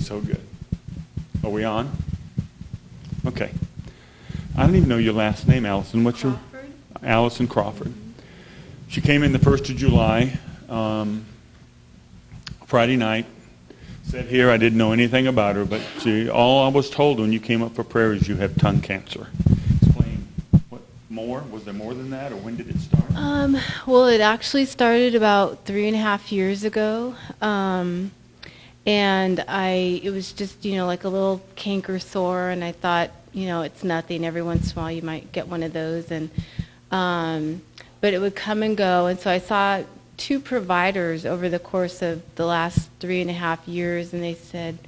so good. Are we on? Okay. I don't even know your last name, Allison. What's your? Crawford. Alison Crawford. She came in the 1st of July, Friday night. Said here I didn't know anything about her, but all I was told when you came up for prayer is you have tongue cancer. Explain. What more? Was there more than that, or when did it start? Well, it actually started about 3.5 years ago. And it was just, like a little canker sore, and I thought, it's nothing. Every once in a while you might get one of those, and but it would come and go. And so I saw 2 providers over the course of the last 3.5 years, and they said,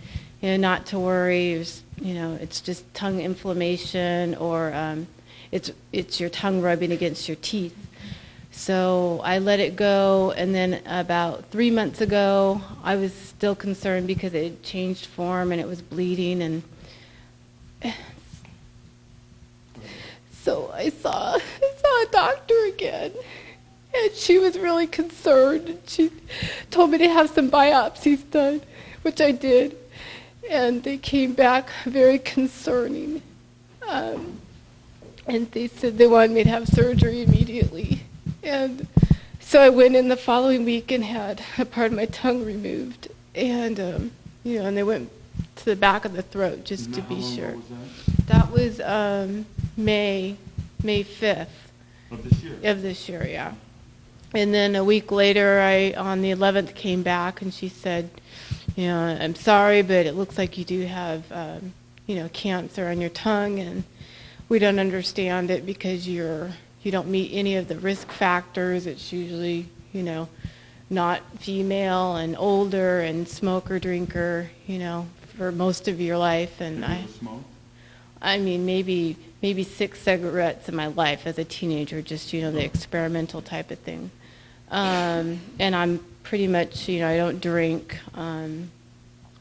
not to worry. It was, it's just tongue inflammation, or it's your tongue rubbing against your teeth. So I let it go, and then about 3 months ago, I was still concerned because it had changed form and it was bleeding, and so I saw a doctor again, and she was really concerned, and she told me to have some biopsies done, which I did, and they came back very concerning, and they said they wanted me to have surgery immediately. And so I went in the following week and had a part of my tongue removed, and and they went to the back of the throat just to be sure. How long was That was May 5th of this year. Of this year, yeah. And then a week later, I on the 11th came back, and she said, I'm sorry, but it looks like you do have cancer on your tongue, and we don't understand it because you don't meet any of the risk factors. It's usually, not female and older and smoker, drinker, for most of your life. And I mean, maybe 6 cigarettes in my life as a teenager, just, the experimental type of thing. And I'm pretty much, I don't drink,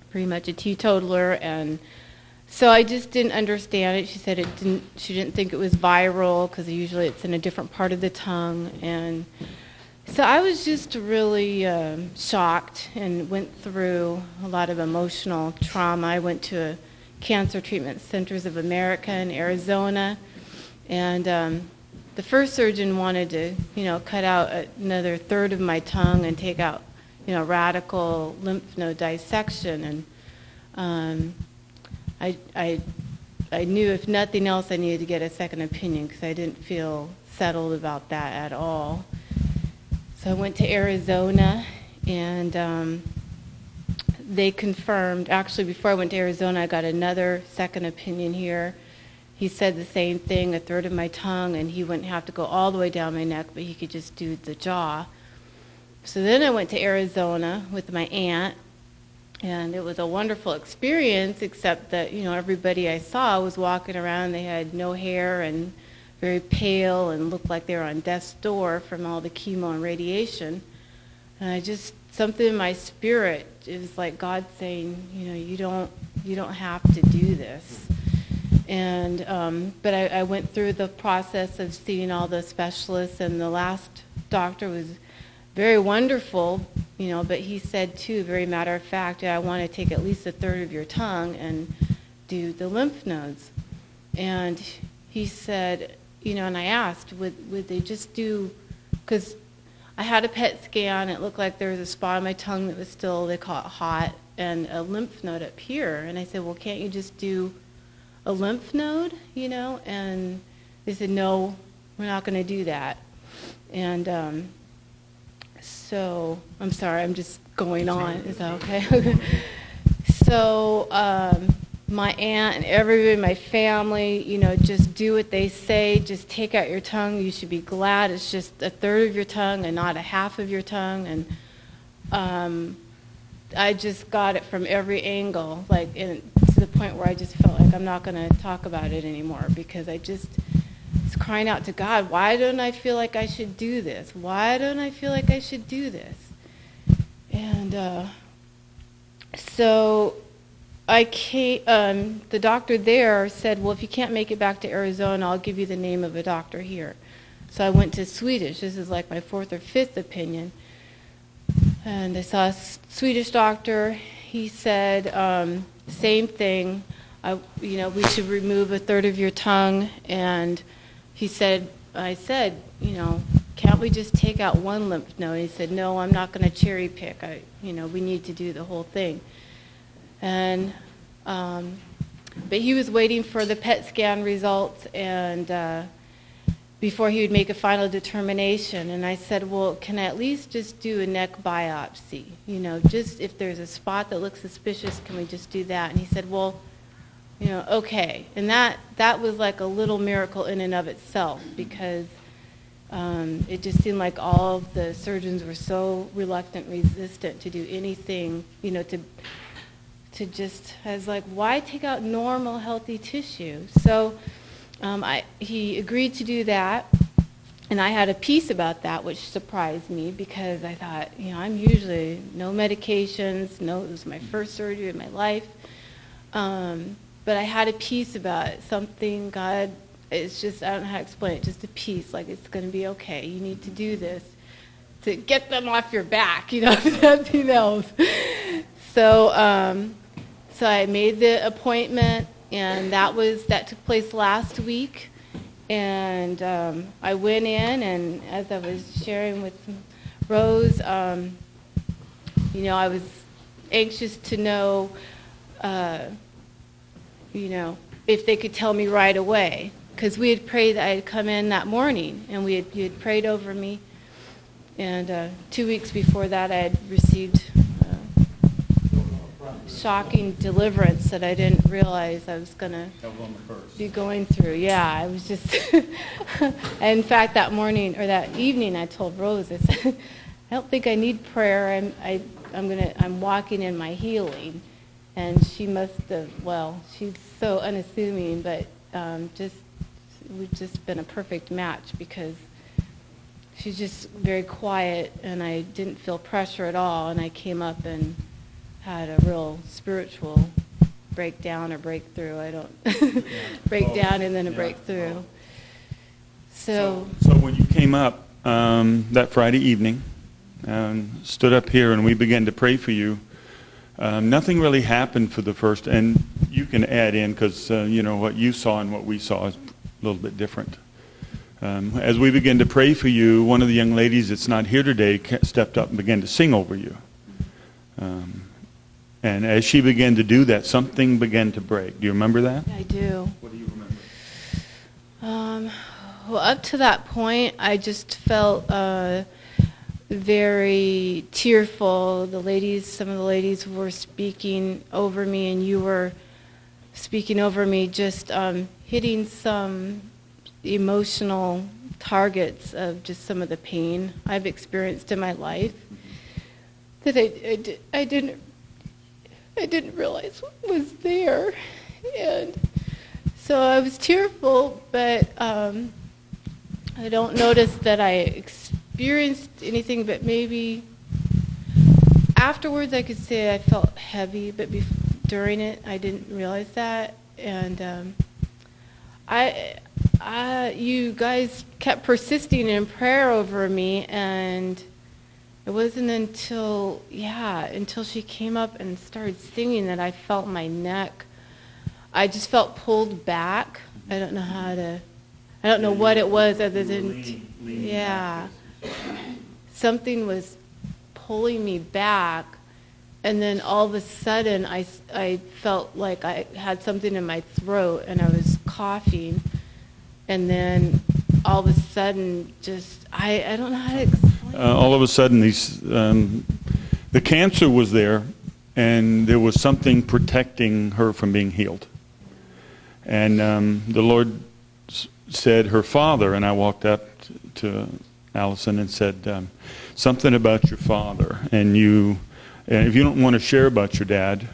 pretty much a teetotaler, and so I just didn't understand it. She said she didn't think it was viral because usually it's in a different part of the tongue. And so I was just really shocked and went through a lot of emotional trauma. I went to Cancer Treatment Centers of America in Arizona, and the first surgeon wanted to, cut out another third of my tongue and take out, radical lymph node dissection. And I knew if nothing else I needed to get a second opinion because I didn't feel settled about that at all. So I went to Arizona, and they confirmed, actually before I went to Arizona, I got another second opinion here. He said the same thing, a third of my tongue, and he wouldn't have to go all the way down my neck, but he could just do the jaw. So then I went to Arizona with my aunt, and it was a wonderful experience, except that, everybody I saw was walking around. They had no hair and very pale and looked like they were on death's door from all the chemo and radiation. And something in my spirit, it was like God saying, you don't have to do this. And but I went through the process of seeing all the specialists, and the last doctor was very wonderful, but he said too, very matter of fact, I want to take at least a third of your tongue and do the lymph nodes. And he said, and I asked, would they just do, because I had a PET scan, it looked like there was a spot on my tongue that was still, they call it hot, and a lymph node up here. And I said, well, can't you just do a lymph node, And they said, no, we're not going to do that. And so, I'm sorry, I'm just going on. Is that okay? So, my aunt and everybody in my family, just do what they say. Just take out your tongue. You should be glad it's just a third of your tongue and not a half of your tongue. And I just got it from every angle, to the point where I just felt like I'm not going to talk about it anymore, because I just was crying out to God, why don't I feel like I should do this? Why don't I feel like I should do this? And so I came, the doctor there said, well, if you can't make it back to Arizona, I'll give you the name of a doctor here. So I went to Swedish. This is like my 4th or 5th opinion. And I saw a Swedish doctor. he said, same thing. We should remove a third of your tongue. And I said, can't we just take out one lymph node? And he said, no, I'm not going to cherry pick. We need to do the whole thing. And, but he was waiting for the PET scan results and before he would make a final determination. And I said, well, can I at least just do a neck biopsy? Just if there's a spot that looks suspicious, can we just do that? And he said, well, okay. And that was like a little miracle in and of itself, because it just seemed like all of the surgeons were so reluctant, resistant to do anything, to just, as like, why take out normal, healthy tissue? So he agreed to do that, and I had a peace about that, which surprised me, because I thought, I'm usually no medications, it was my first surgery of my life, but I had a peace about it, something, God, it's just, I don't know how to explain it, just a peace, like it's going to be okay, you need to do this to get them off your back, nothing else. So I made the appointment, and that took place last week. And I went in, and as I was sharing with Rose, I was anxious to know, if they could tell me right away. Because we had prayed that I had come in that morning, and you had prayed over me. And 2 weeks before that, I had received shocking deliverance that I didn't realize I was going to be going through. Yeah, I was just... In fact, that morning, or that evening, I told Rose, I said, I don't think I need prayer. I'm walking in my healing. And she must have, she's so unassuming, but we've just been a perfect match, because she's just very quiet, and I didn't feel pressure at all, and I came up and had a real spiritual breakdown or breakthrough. I don't breakdown and then a breakthrough. So when you came up that Friday evening, stood up here, and we began to pray for you, nothing really happened for the first, and you can add in, because what you saw and what we saw is a little bit different. As we began to pray for you, one of the young ladies that's not here today stepped up and began to sing over you. And as she began to do that, something began to break. Do you remember that? I do. What do you remember? Well, up to that point, I just felt very tearful. Some of the ladies were speaking over me, and you were speaking over me, just hitting some emotional targets of just some of the pain I've experienced in my life that I didn't realize was there. And so I was tearful, but I don't notice that I experienced anything, but maybe afterwards I could say I felt heavy, but during it I didn't realize that. And you guys kept persisting in prayer over me, and it wasn't until she came up and started singing that I felt my neck. I just felt pulled back. I don't know what it was other than, something was pulling me back, and then all of a sudden I felt like I had something in my throat, and I was coughing, and then all of a sudden just, I don't know how to explain. All of a sudden, the cancer was there, and there was something protecting her from being healed. And the Lord said her father, and I walked up to Alison and said something about your father. And if you don't want to share about your dad,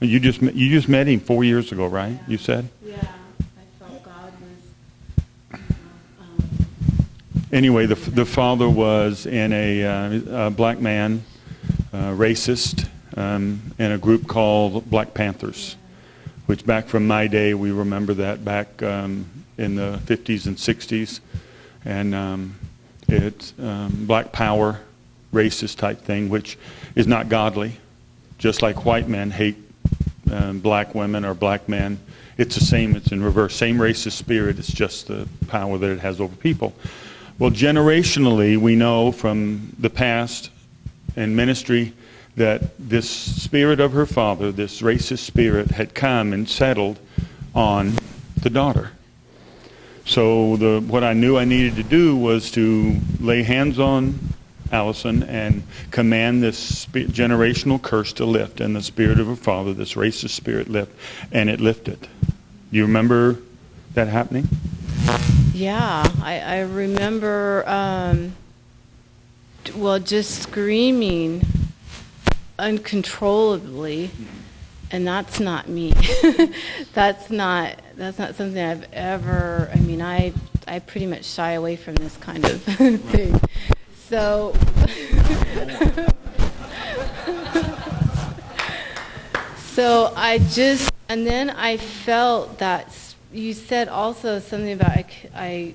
you just met him 4 years ago, right? Yeah. You said? Yeah, I felt God was. Anyway, the father was in a black man, racist, in a group called Black Panthers, which back from my day, we remember that back in the 50s and 60s. And it's black power, racist type thing, which is not godly. just like white men hate black women or black men. It's the same, it's in reverse. Same racist spirit, it's just the power that it has over people. Well, generationally, we know from the past and ministry that this spirit of her father, this racist spirit, had come and settled on the daughter. So what I knew I needed to do was to lay hands on Alison and command this generational curse to lift, and the spirit of her father, this racist spirit, lift, and it lifted. Do you remember that happening? Yeah, I remember, just screaming uncontrollably, and that's not me. That's not something I've ever. I mean, I pretty much shy away from this kind of thing. So, and then I felt that you said also something about I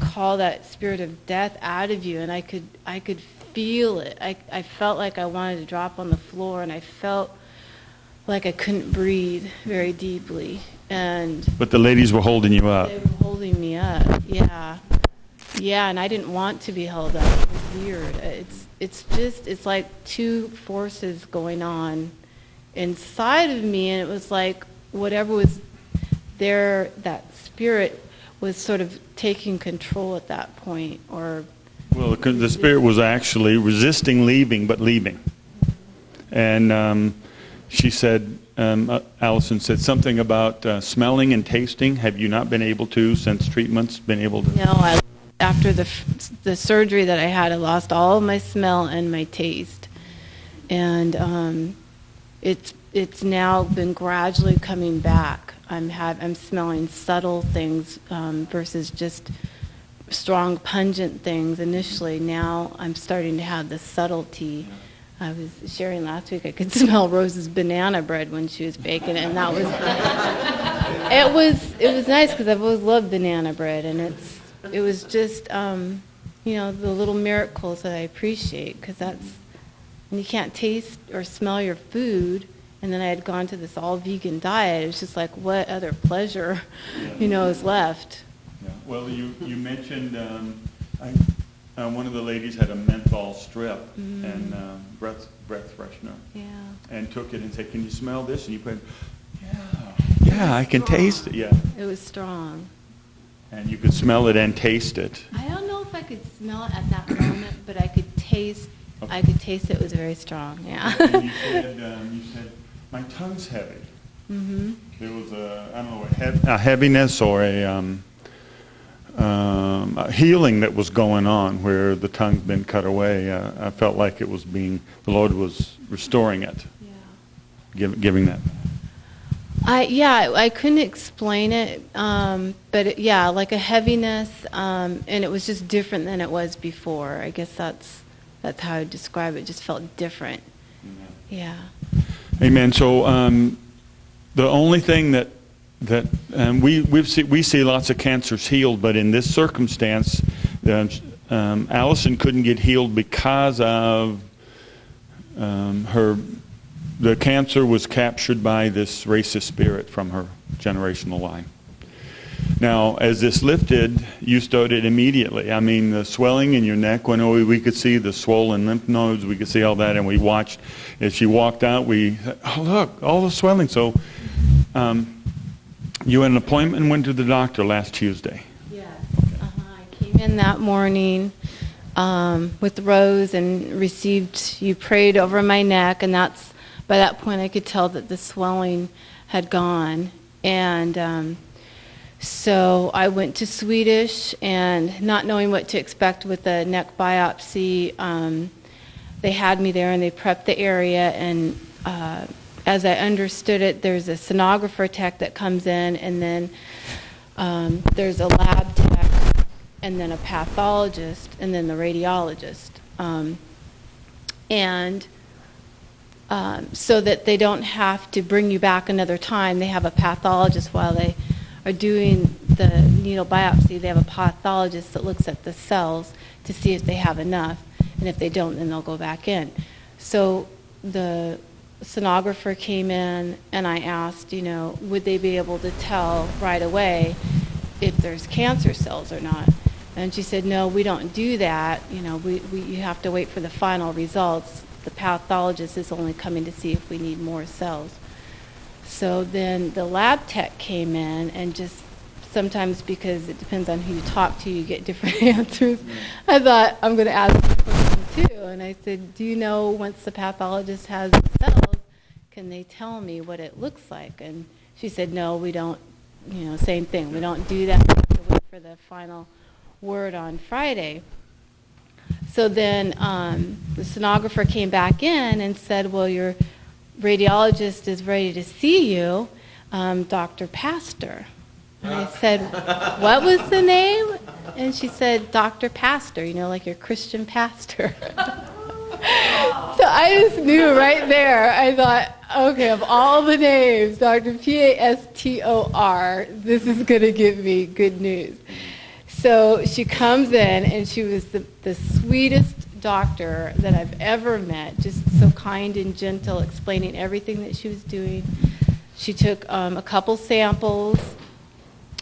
call that spirit of death out of you, and I could feel it. I felt like I wanted to drop on the floor, and I felt like I couldn't breathe very deeply. But the ladies were holding you up. They were holding me up, yeah. Yeah, and I didn't want to be held up. It was weird. It's like two forces going on inside of me, and it was like whatever was there, that spirit was sort of taking control at that point. Well, the spirit was actually resisting leaving, but leaving. And she said, Alison said something about smelling and tasting. Have you not been able to, since treatments, been able to? No, after the surgery that I had, I lost all of my smell and my taste. And it's now been gradually coming back. I'm smelling subtle things versus just strong, pungent things initially. Now I'm starting to have the subtlety. I was sharing last week, I could smell Rose's banana bread when she was baking it, and that was it was nice because I've always loved banana bread, and it was just the little miracles that I appreciate, because that's when you can't taste or smell your food. And then I had gone to this all-vegan diet. It was just like, what other pleasure, is left? Yeah. Well, you mentioned one of the ladies had a menthol strip and breath freshener. Yeah. And took it and said, "Can you smell this?" And you put, yeah, I can taste it. Yeah. It was strong. And you could smell it and taste it. I don't know if I could smell it at that moment, but I could taste. Okay. I could taste it was very strong. Yeah. And you said. My tongue's heavy. Mm-hmm. There was a heaviness or a healing that was going on where the tongue's been cut away. I felt like it was the Lord was restoring it. Yeah. Giving that. I couldn't explain it, but like a heaviness, and it was just different than it was before. I guess that's how I would describe it. It just felt different. Mm-hmm. Yeah. Amen. So the only thing that we see lots of cancers healed, but in this circumstance, Alison couldn't get healed because of the cancer was captured by this racist spirit from her generational line. Now, as this lifted, you started immediately. I mean, the swelling in your neck went away. We could see the swollen lymph nodes. We could see all that, and we watched. As she walked out, we said, "Oh, look, all the swelling." So you had an appointment and went to the doctor last Tuesday. Yes. Okay. I came in that morning with Rose and you prayed over my neck, and by that point I could tell that the swelling had gone. And so I went to Swedish, and not knowing what to expect with the neck biopsy, they had me there and they prepped the area, and as I understood it, there's a sonographer tech that comes in, and then there's a lab tech, and then a pathologist, and then the radiologist. So that they don't have to bring you back another time, they have a pathologist while they are doing the needle biopsy. They have a pathologist that looks at the cells to see if they have enough, and if they don't, then they'll go back in. So the sonographer came in, and I asked, would they be able to tell right away if there's cancer cells or not? And she said, no, we don't do that. You have to wait for the final results. The pathologist is only coming to see if we need more cells. So then the lab tech came in, and just sometimes, because it depends on who you talk to, you get different answers. I thought, I'm going to ask this person too. And I said, do you know, once the pathologist has the cells, can they tell me what it looks like? And she said, no, we don't, same thing. We don't do that. We have to wait for the final word on Friday. So then the sonographer came back in and said, well, your radiologist is ready to see you, Dr. Pastor. And I said, what was the name? And she said, Dr. Pastor, like your Christian pastor. So I just knew right there. I thought, okay, of all the names, Dr. Pastor, this is going to give me good news. So she comes in, and she was the sweetest doctor that I've ever met, just so kind and gentle, explaining everything that she was doing. She took a couple samples,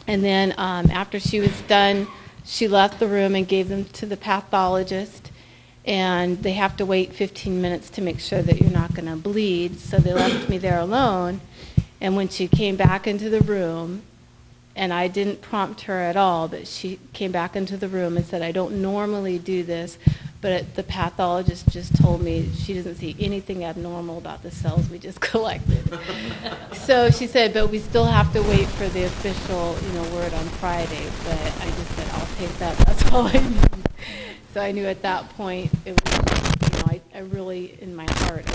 and then after she was done, she left the room and gave them to the pathologist, and they have to wait 15 minutes to make sure that you're not going to bleed, so they left me there alone. And when she came back into the room, and I didn't prompt her at all, but she came back into the room and said, I don't normally do this, but the pathologist just told me she doesn't see anything abnormal about the cells we just collected. So she said, but we still have to wait for the official, word on Friday. But I just said, I'll take that. That's all I need. So I knew at that point, it was, I really, in my heart,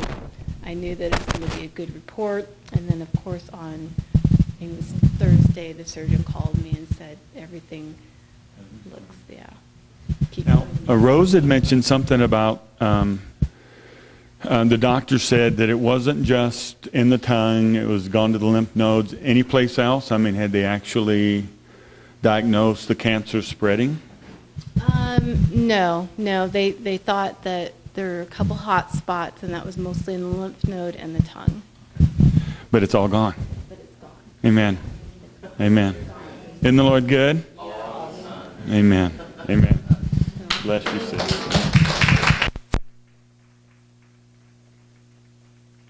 I knew that it was going to be a good report. And then, of course, on it was Thursday, the surgeon called me and said everything looks, Now, Rose had mentioned something about the doctor said that it wasn't just in the tongue, it was gone to the lymph nodes. Any place else? I mean, had they actually diagnosed the cancer spreading? No. They thought that there were a couple hot spots, and that was mostly in the lymph node and the tongue. But it's all gone. Amen. Amen. Isn't the Lord good? Amen. Amen. Bless you, sis.